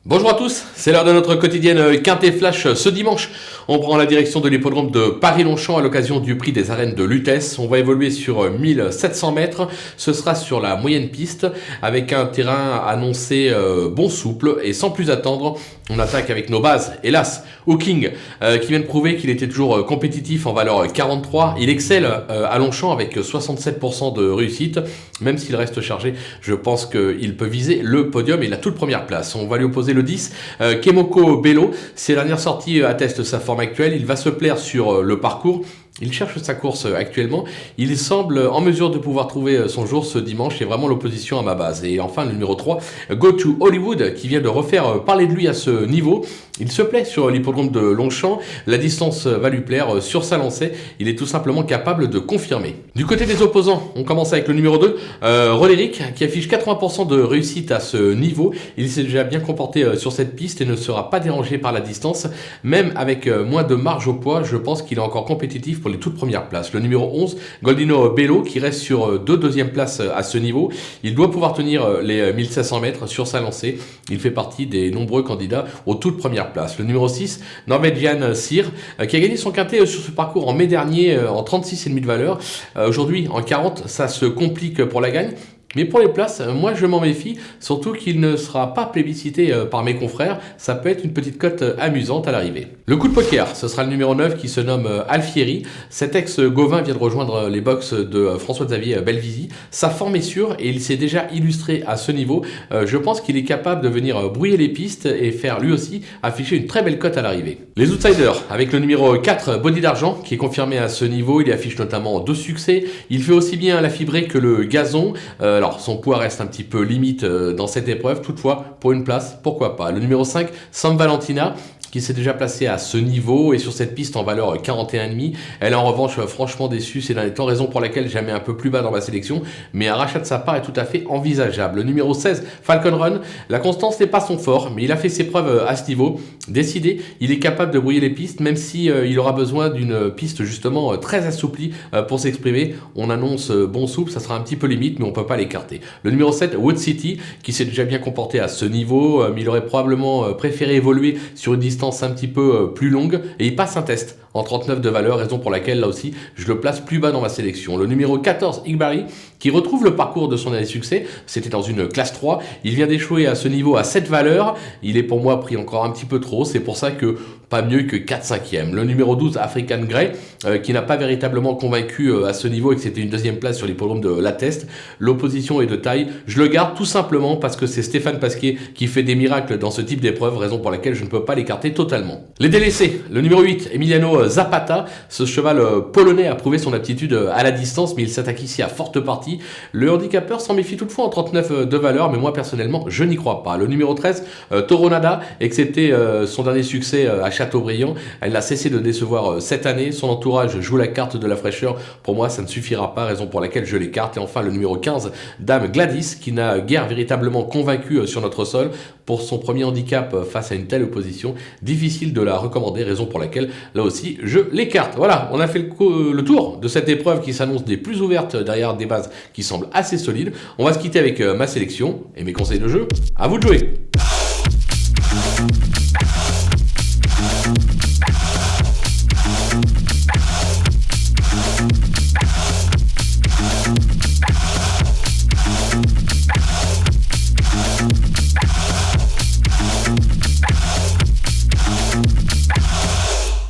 Bonjour à tous, c'est l'heure de notre quotidienne Quintet Flash. Ce dimanche, on prend la direction de l'hippodrome de Paris-Longchamp à l'occasion du prix des arènes de Lutèce. On va évoluer sur 1700 mètres. Ce sera sur la moyenne piste avec un terrain annoncé bon souple. Et sans plus attendre, on attaque avec nos bases. Hélas, Hawking qui vient de prouver qu'il était toujours compétitif en valeur 43. Il excelle à Longchamp avec 67% de réussite. Même s'il reste chargé, je pense qu'il peut viser le podium et la toute première place. On va lui opposer le 10, Kemoko Bello. Ses dernières sorties attestent sa forme actuelle. Il va se plaire sur le parcours. Il cherche sa course actuellement. Il semble en mesure de pouvoir trouver son jour ce dimanche. C'est vraiment l'opposition à ma base. Et enfin, le numéro 3, Go to Hollywood, qui vient de refaire parler de lui à ce niveau. Il se plaît sur l'hippodrome de Longchamp. La distance va lui plaire sur sa lancée. Il est tout simplement capable de confirmer. Du côté des opposants, on commence avec le numéro 2, Roderick, qui affiche 80% de réussite à ce niveau. Il s'est déjà bien comporté sur cette piste et ne sera pas dérangé par la distance. Même avec moins de marge au poids, je pense qu'il est encore compétitif pour les toutes premières places. Le numéro 11, Goldino Bello, qui reste sur deux deuxièmes places à ce niveau. Il doit pouvoir tenir les 1500 mètres sur sa lancée. Il fait partie des nombreux candidats aux toutes premières places. Le numéro 6, Norwegian Sir, qui a gagné son quintet sur ce parcours en mai dernier en 36,5 de valeur. Aujourd'hui, en 40, ça se complique pour la gagne. Mais pour les places, moi je m'en méfie, surtout qu'il ne sera pas plébiscité par mes confrères. Ça peut être une petite cote amusante à l'arrivée. Le coup de poker, ce sera le numéro 9 qui se nomme Alfieri. Cet ex-Gauvin vient de rejoindre les box de François-Xavier Belvisi. Sa forme est sûre et il s'est déjà illustré à ce niveau. Je pense qu'il est capable de venir brouiller les pistes et faire lui aussi afficher une très belle cote à l'arrivée. Les outsiders, avec le numéro 4, Body d'Argent, qui est confirmé à ce niveau. Il affiche notamment 2 succès. Il fait aussi bien la fibrée que le gazon. Alors, son poids reste un petit peu limite dans cette épreuve. Toutefois, pour une place, pourquoi pas. Le numéro 5, Sam Valentina, qui s'est déjà placée à ce niveau et sur cette piste en valeur 41,5. Elle est en revanche franchement déçue ces derniers temps, raison pour laquelle j'ai mis un peu plus bas dans ma sélection, mais un rachat de sa part est tout à fait envisageable. Le numéro 16, Falcon Run, la constance n'est pas son fort, mais il a fait ses preuves à ce niveau. Décidé, il est capable de brouiller les pistes, même si il aura besoin d'une piste justement très assouplie pour s'exprimer. On annonce bon souple, ça sera un petit peu limite, mais on peut pas l'écarter. Le numéro 7, Wood City, qui s'est déjà bien comporté à ce niveau, mais il aurait probablement préféré évoluer sur une distance un petit peu plus longue et il passe un test en 39 de valeur, raison pour laquelle là aussi je le place plus bas dans ma sélection. Le numéro 14, Igbari, qui retrouve le parcours de son année de succès, c'était dans une classe 3, il vient d'échouer à ce niveau à 7 valeurs, il est pour moi pris encore un petit peu trop, c'est pour ça que pas mieux que 4/5e. Le numéro 12, African Grey, qui n'a pas véritablement convaincu à ce niveau et que c'était une deuxième place sur l'hippodrome de La Teste. L'opposition est de taille, je le garde tout simplement parce que c'est Stéphane Pasquier qui fait des miracles dans ce type d'épreuve, raison pour laquelle je ne peux pas l'écarter totalement. Les délaissés, le numéro 8, Emiliano Zapata, ce cheval polonais a prouvé son aptitude à la distance, mais il s'attaque ici à forte partie. Le handicapeur s'en méfie toutefois en 39 de valeur, mais moi personnellement je n'y crois pas. Le numéro 13, Toronada, excepté son dernier succès à Châteaubriand, elle n'a cessé de décevoir cette année. Son entourage joue la carte de la fraîcheur. Pour moi, ça ne suffira pas, raison pour laquelle je l'écarte. Et enfin, le numéro 15, Dame Gladys, qui n'a guère véritablement convaincu sur notre sol. Pour son premier handicap face à une telle opposition, difficile de la recommander, raison pour laquelle, là aussi, je l'écarte. Voilà, on a fait le tour de cette épreuve qui s'annonce des plus ouvertes derrière des bases qui semblent assez solides. On va se quitter avec ma sélection et mes conseils de jeu. À vous de jouer!